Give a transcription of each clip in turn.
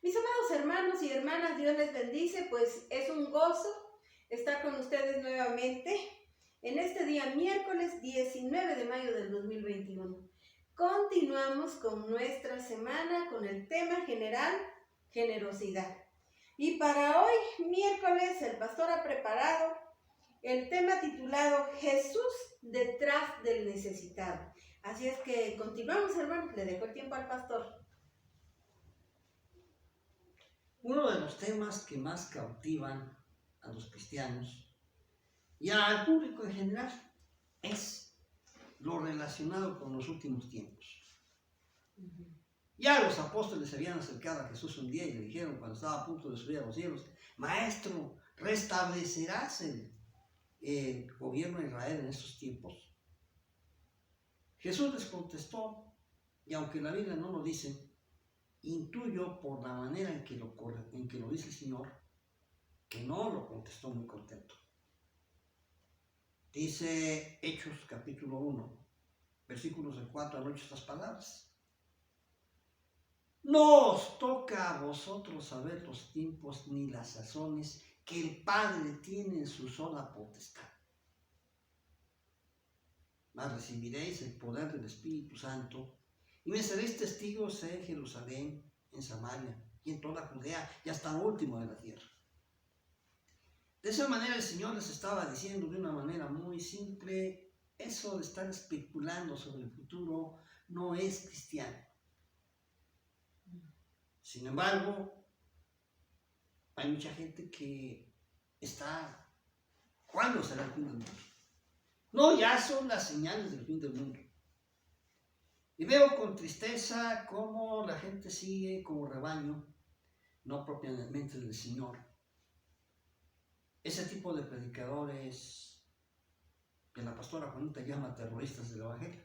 Mis amados hermanos y hermanas, Dios les bendice, pues es un gozo estar con ustedes nuevamente en este día miércoles 19 de mayo del 2021. Continuamos con nuestra semana con el tema general, generosidad. Y para hoy, miércoles, el pastor ha preparado el tema titulado Jesús detrás del necesitado. Así es que continuamos, hermanos, le dejo el tiempo al pastor. Uno de los temas que más cautivan a los cristianos y al público en general es lo relacionado con los últimos tiempos. Ya los apóstoles se habían acercado a Jesús un día y le dijeron, cuando estaba a punto de subir a los cielos: Maestro, ¿restablecerás el gobierno de Israel en estos tiempos? Jesús les contestó, y aunque la Biblia no lo dice, intuyo por la manera en que lo dice el Señor, que no lo contestó muy contento. Dice Hechos capítulo 1, versículos del 4 al 8 estas palabras: No os toca a vosotros saber los tiempos ni las sazones que el Padre tiene en su sola potestad. Mas recibiréis el poder del Espíritu Santo y me seréis testigos en Jerusalén, en Samaria y en toda Judea y hasta lo último de la tierra. De esa manera el Señor les estaba diciendo de una manera muy simple: eso de estar especulando sobre el futuro no es cristiano. Sin embargo, hay mucha gente que está: ¿cuándo será el fin del mundo? No, ya son las señales del fin del mundo. Y veo con tristeza cómo la gente sigue como rebaño, no propiamente del Señor. Ese tipo de predicadores que la pastora Juanita llama terroristas del Evangelio.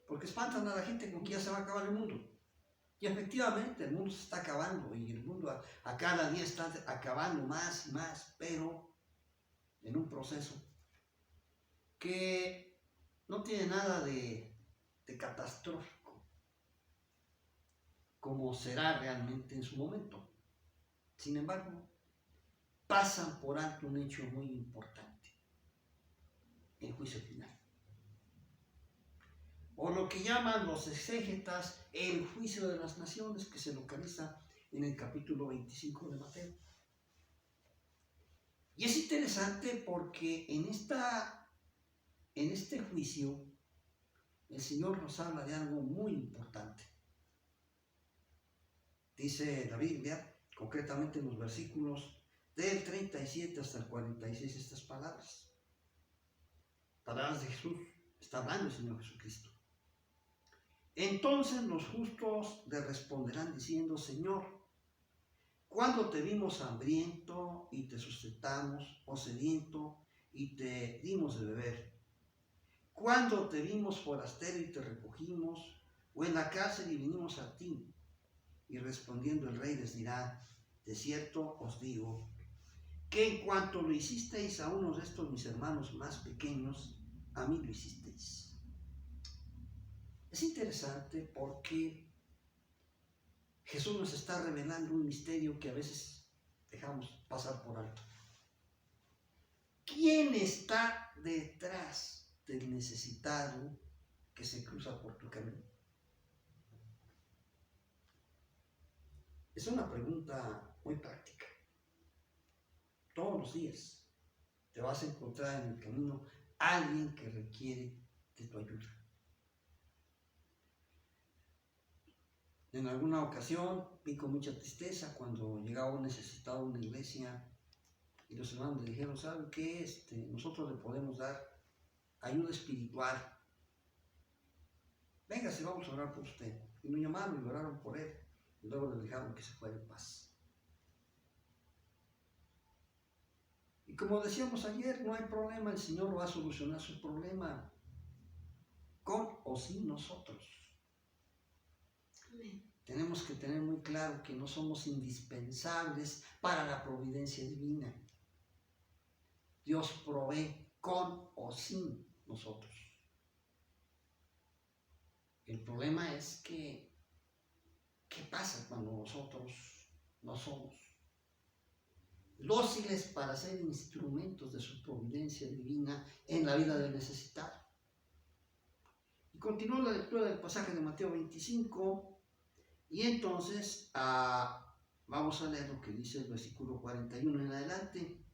Porque espantan a la gente con que ya se va a acabar el mundo. Y efectivamente el mundo se está acabando y el mundo a cada día está acabando más y más, pero en un proceso que no tiene nada de catastrófico, como será realmente en su momento. Sin embargo, pasan por alto un hecho muy importante: el juicio final. O lo que llaman los exégetas el juicio de las naciones, que se localiza en el capítulo 25 de Mateo. Y es interesante porque en este juicio el Señor nos habla de algo muy importante. Dice la Biblia, concretamente en los versículos del 37 hasta el 46, estas palabras. Palabras de Jesús, está hablando el Señor Jesucristo. Entonces los justos le responderán diciendo: Señor, ¿cuándo te vimos hambriento y te sustentamos, o sediento y te dimos de beber? ¿Cuándo te vimos forastero y te recogimos, o en la cárcel y vinimos a ti? Y respondiendo el rey les dirá: de cierto os digo, que en cuanto lo hicisteis a uno de estos mis hermanos más pequeños, a mí lo hicisteis. Es interesante porque Jesús nos está revelando un misterio que a veces dejamos pasar por alto. ¿Quién está detrás del necesitado que se cruza por tu camino? Es una pregunta muy práctica. Todos los días te vas a encontrar en el camino alguien que requiere de tu ayuda. En alguna ocasión vi con mucha tristeza cuando llegaba un necesitado a una iglesia y los hermanos le dijeron: ¿sabe qué? Nosotros le podemos dar ayuda espiritual. Véngase, vamos a orar por usted. Y me llamaron y oraron por él. Y luego le dejaron que se fuera en paz. Y como decíamos ayer, no hay problema, el Señor va a solucionar su problema con o sin nosotros. Amén. Tenemos que tener muy claro que no somos indispensables para la providencia divina. Dios provee con o sin nosotros. El problema es que ¿Qué pasa cuando nosotros no somos dóciles para ser instrumentos de su providencia divina en la vida del necesitado? Y continúa la lectura del pasaje de Mateo 25, y entonces vamos a leer lo que dice el versículo 41 en adelante.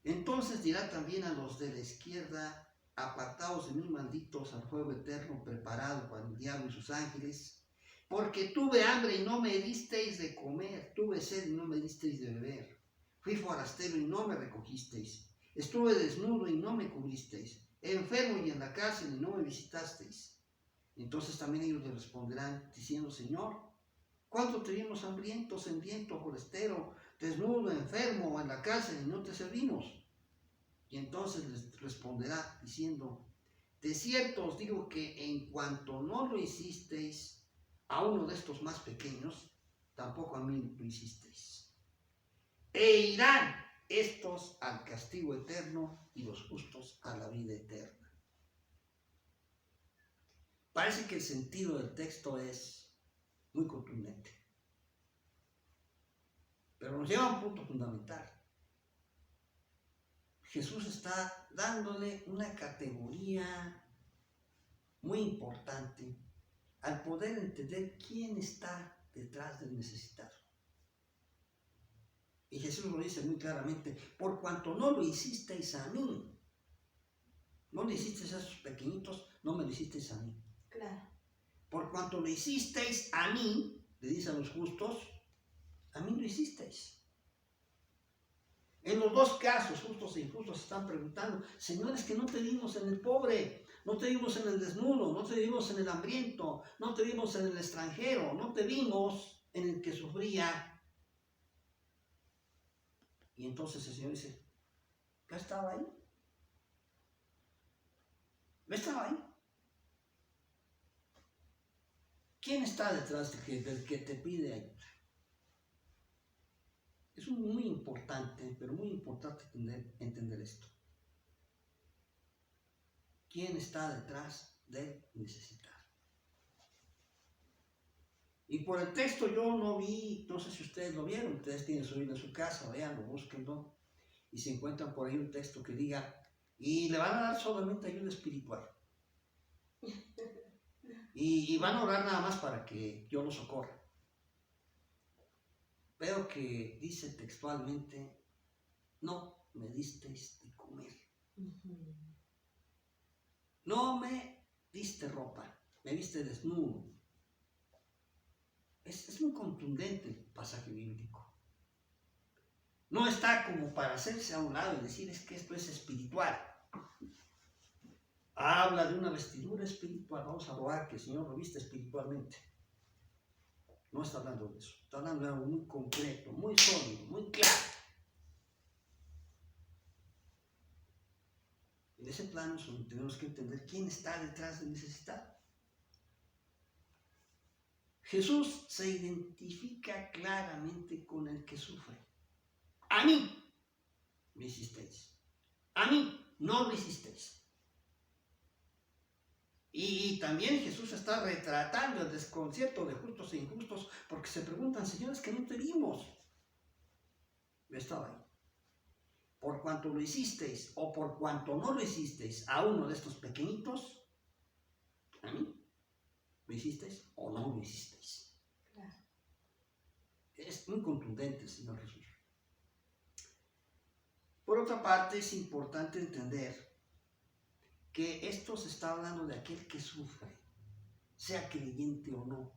Entonces dirá también a los de la izquierda: apartaos de mí, malditos, al fuego eterno preparado para el diablo y sus ángeles, porque tuve hambre y no me disteis de comer, tuve sed y no me disteis de beber, fui forastero y no me recogisteis, estuve desnudo y no me cubristeis, enfermo y en la cárcel y no me visitasteis. Entonces también ellos le responderán diciendo: Señor, ¿cuándo te vimos hambriento, sediento, forastero, desnudo, enfermo o en la cárcel y no te servimos? Y entonces les responderá diciendo: de cierto os digo que en cuanto no lo hicisteis a uno de estos más pequeños, tampoco a mí lo hicisteis. E irán estos al castigo eterno y los justos a la vida eterna. Parece que el sentido del texto es muy contundente, pero nos lleva a un punto fundamental. Jesús está dándole una categoría muy importante al poder entender quién está detrás del necesitado. Y Jesús lo dice muy claramente: por cuanto no lo hicisteis a mí, no lo hicisteis a esos pequeñitos, no me lo hicisteis a mí. Claro. Por cuanto lo hicisteis a mí, le dice a los justos, a mí lo hicisteis. En los dos casos, justos e injustos, están preguntando: señores, que no te vimos en el pobre, no te vimos en el desnudo, no te vimos en el hambriento, no te vimos en el extranjero, no te vimos en el que sufría. Y entonces el Señor dice: ¿qué estaba ahí? ¿Qué estaba ahí? ¿Quién está detrás del que te pide ayuda? Es muy importante, pero muy importante entender esto. ¿Quién está detrás del necesitado? Y por el texto yo no vi, no sé si ustedes lo vieron, ustedes tienen su Biblia en su casa, veanlo, búsquenlo, y se encuentran por ahí un texto que diga: y le van a dar solamente ayuda espiritual. Y van a orar nada más para que yo los socorra. Veo que dice textualmente: no me disteis de comer. No me diste ropa, me viste desnudo. Es muy contundente el pasaje bíblico. No está como para hacerse a un lado y decir: es que esto es espiritual. Habla de una vestidura espiritual. Vamos a rogar que el Señor lo viste espiritualmente. No está hablando de eso. Está hablando de algo muy concreto, muy sólido, muy claro. En ese plano tenemos que entender quién está detrás del necesitado. Jesús se identifica claramente con el que sufre. A mí me hicisteis. A mí no lo hicisteis. Y también Jesús está retratando el desconcierto de justos e injustos, porque se preguntan: señores, que no te vimos. Yo estaba ahí. Por cuanto lo hicisteis o por cuanto no lo hicisteis a uno de estos pequeñitos, a mí lo hicisteis o no lo hicisteis. Claro. Es muy contundente el Señor Jesús. Por otra parte, es importante entender que esto se está hablando de aquel que sufre, sea creyente o no.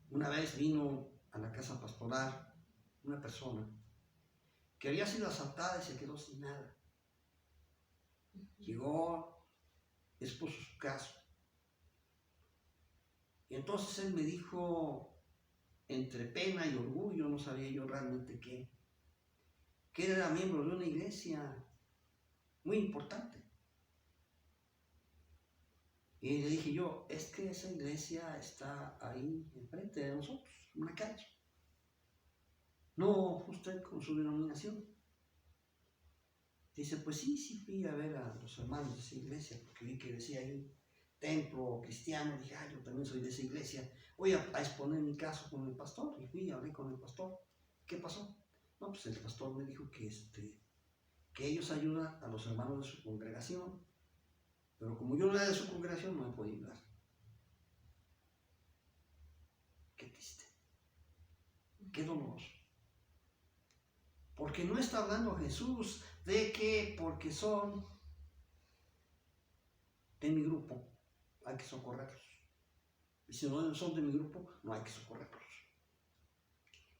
Una vez vino a la casa pastoral una persona que había sido asaltada y se quedó sin nada. Llegó, expuso su caso. Y entonces él me dijo, entre pena y orgullo, no sabía yo realmente qué, que él era miembro de una iglesia muy importante. Y le dije yo: es que esa iglesia está ahí enfrente de nosotros, en una calle. ¿No fue usted con su denominación? Dice: pues sí fui a ver a los hermanos de esa iglesia, porque vi que decía ahí templo cristiano, dije, yo también soy de esa iglesia, voy a exponer mi caso con el pastor. Y fui y hablé con el pastor. ¿Qué pasó? No, pues el pastor me dijo que ellos ayudan a los hermanos de su congregación, pero como yo no era de su congregación, no me podía ayudar. Qué triste, qué doloroso. Porque no está hablando Jesús de que porque son de mi grupo hay que socorrerlos. Y si no son de mi grupo, no hay que socorrerlos.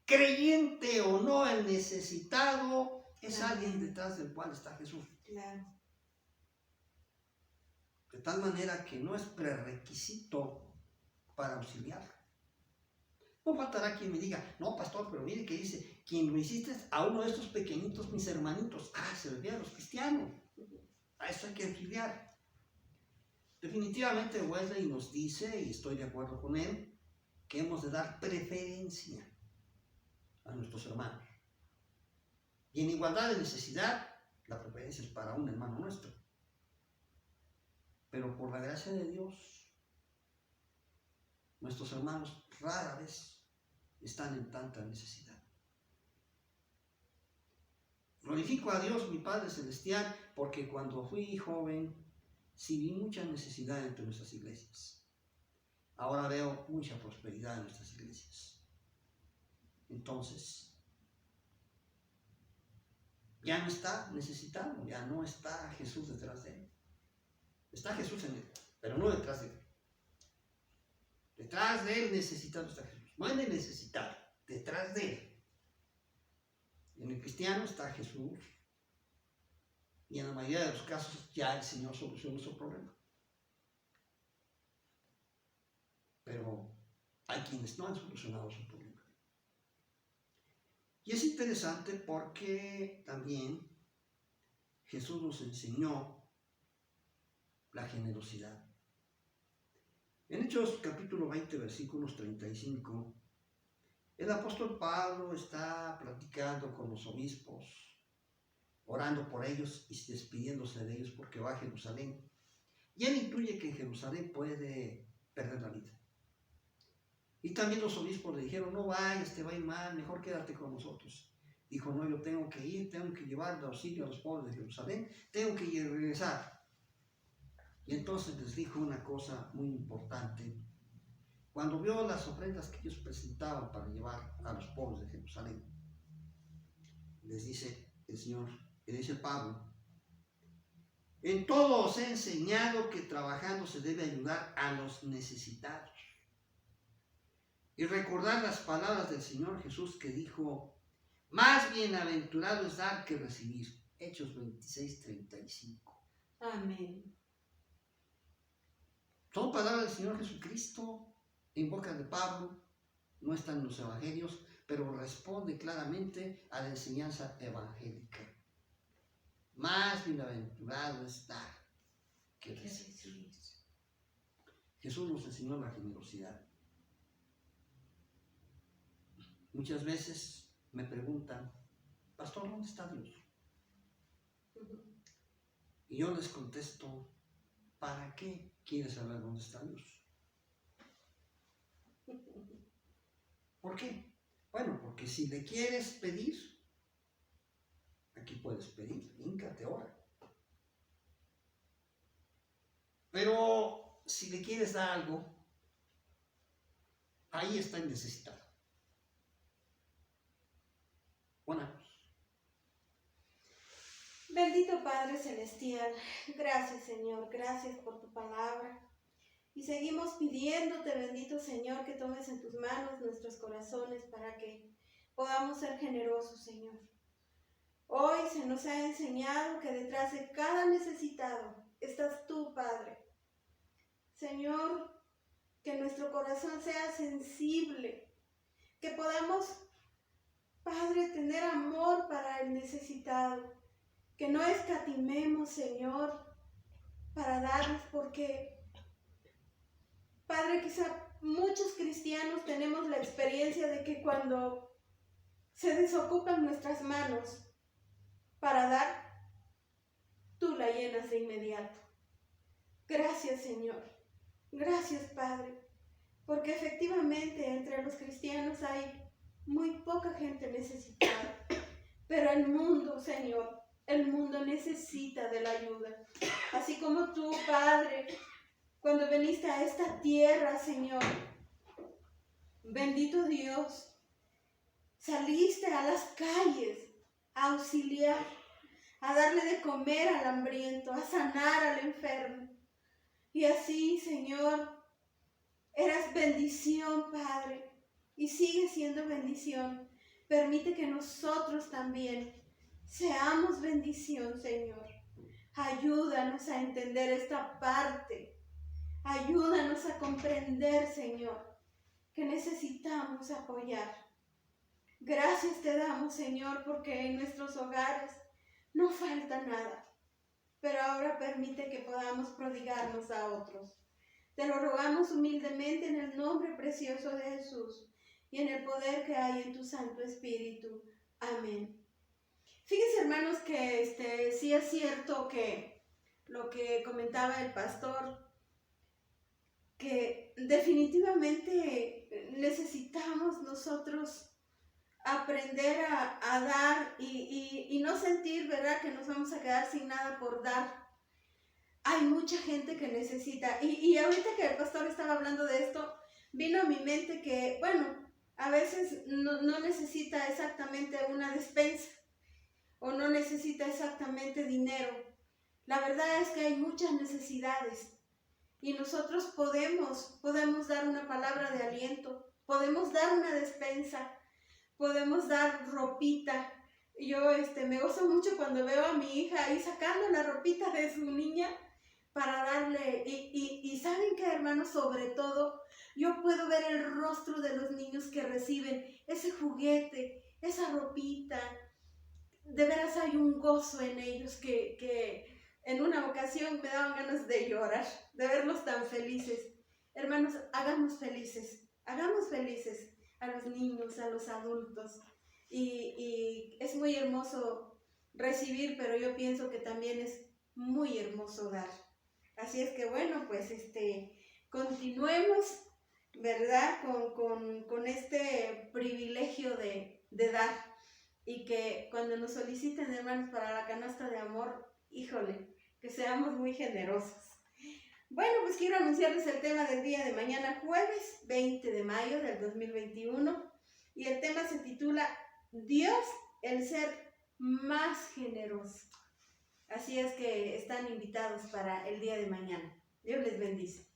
Creyente o no, el necesitado es alguien detrás del cual está Jesús. Claro. De tal manera que no es prerequisito para auxiliar. No faltará quien me diga, no, pastor, pero mire que dice, quien lo hiciste a uno de estos pequeñitos, mis hermanitos. Se refiere a los cristianos. A eso hay que auxiliar. Definitivamente Wesley nos dice, y estoy de acuerdo con él, que hemos de dar preferencia a nuestros hermanos. Y en igualdad de necesidad, la preferencia es para un hermano nuestro. Pero por la gracia de Dios, nuestros hermanos rara vez están en tanta necesidad. Glorifico a Dios, mi Padre Celestial, porque cuando fui joven, sí vi mucha necesidad entre nuestras iglesias. Ahora veo mucha prosperidad en nuestras iglesias. Entonces, ya no está necesitado, ya no está Jesús detrás de él. Está Jesús en él, pero no detrás de él. Detrás de él necesitado está Jesús. No en el necesitado, detrás de él. En el cristiano está Jesús. Y en la mayoría de los casos ya el Señor soluciona su problema. Pero hay quienes no han solucionado su problema. Y es interesante porque también Jesús nos enseñó la generosidad. En Hechos capítulo 20, versículos 35, el apóstol Pablo está platicando con los obispos, orando por ellos y despidiéndose de ellos porque va a Jerusalén. Y él intuye que en Jerusalén puede perder la vida. Y también los obispos le dijeron, no vayas, te va a ir mal, mejor quédate con nosotros. Dijo, no, yo tengo que ir, tengo que llevar de auxilio a los pobres de Jerusalén, tengo que ir, regresar. Y entonces les dijo una cosa muy importante. Cuando vio las ofrendas que ellos presentaban para llevar a los pobres de Jerusalén, les dice el Señor, le dice Pablo, en todo os he enseñado que trabajando se debe ayudar a los necesitados. Y recordar las palabras del Señor Jesús que dijo, más bienaventurado es dar que recibir. Hechos 26, 35. Amén. Son palabras del Señor Jesucristo en boca de Pablo, no están en los evangelios, pero responde claramente a la enseñanza evangélica. Más bienaventurado es dar que recibir. Jesús nos enseñó la generosidad. Muchas veces me preguntan, pastor, ¿dónde está Dios? Y yo les contesto, ¿para qué quieres saber dónde está Dios? ¿Por qué? Bueno, porque si le quieres pedir, aquí puedes pedir, híncate, ora. Pero si le quieres dar algo, ahí está el necesitado. Oramos. Bendito Padre Celestial, gracias Señor, gracias por tu palabra. Y seguimos pidiéndote, bendito Señor, que tomes en tus manos nuestros corazones para que podamos ser generosos, Señor. Hoy se nos ha enseñado que detrás de cada necesitado estás tú, Padre. Señor, que nuestro corazón sea sensible, que podamos, Padre, tener amor para el necesitado, que no escatimemos, Señor, para darles, porque, Padre, quizá muchos cristianos tenemos la experiencia de que cuando se desocupan nuestras manos para dar, tú la llenas de inmediato. Gracias, Señor. Gracias, Padre, porque efectivamente entre los cristianos hay muy poca gente necesitada, pero el mundo, Señor, el mundo necesita de la ayuda. Así como tú, Padre, cuando viniste a esta tierra, Señor, bendito Dios, saliste a las calles a auxiliar, a darle de comer al hambriento, a sanar al enfermo. Y así, Señor, eras bendición, Padre, y sigue siendo bendición. Permite que nosotros también seamos bendición, Señor. Ayúdanos a entender esta parte. Ayúdanos a comprender, Señor, que necesitamos apoyar. Gracias te damos, Señor, porque en nuestros hogares no falta nada, pero ahora permite que podamos prodigarnos a otros. Te lo rogamos humildemente en el nombre precioso de Jesús y en el poder que hay en tu Santo Espíritu. Amén. Fíjense, hermanos, que sí es cierto que lo que comentaba el pastor, que definitivamente necesitamos nosotros aprender a dar y no sentir, ¿verdad?, que nos vamos a quedar sin nada por dar. Hay mucha gente que necesita, y ahorita que el pastor estaba hablando de esto, vino a mi mente que, bueno, a veces no necesita exactamente una despensa, o no necesita exactamente dinero. La verdad es que hay muchas necesidades, y nosotros podemos dar una palabra de aliento, podemos dar una despensa, podemos dar ropita. Yo me gozo mucho cuando veo a mi hija ahí sacando la ropita de su niña para darle, y ¿saben qué, hermanos? Sobre todo, yo puedo ver el rostro de los niños que reciben ese juguete, esa ropita. De veras hay un gozo en ellos que en una ocasión me daban ganas de llorar, de verlos tan felices. Hermanos, hagamos felices a los niños, a los adultos. Y es muy hermoso recibir, pero yo pienso que también es muy hermoso dar. Así es que bueno, pues continuemos, ¿verdad? Con este privilegio de dar. Y que cuando nos soliciten, hermanos, para la canasta de amor, híjole, que seamos muy generosos. Bueno, pues quiero anunciarles el tema del día de mañana, jueves 20 de mayo del 2021. Y el tema se titula Dios, el ser más generoso. Así es que están invitados para el día de mañana. Dios les bendice.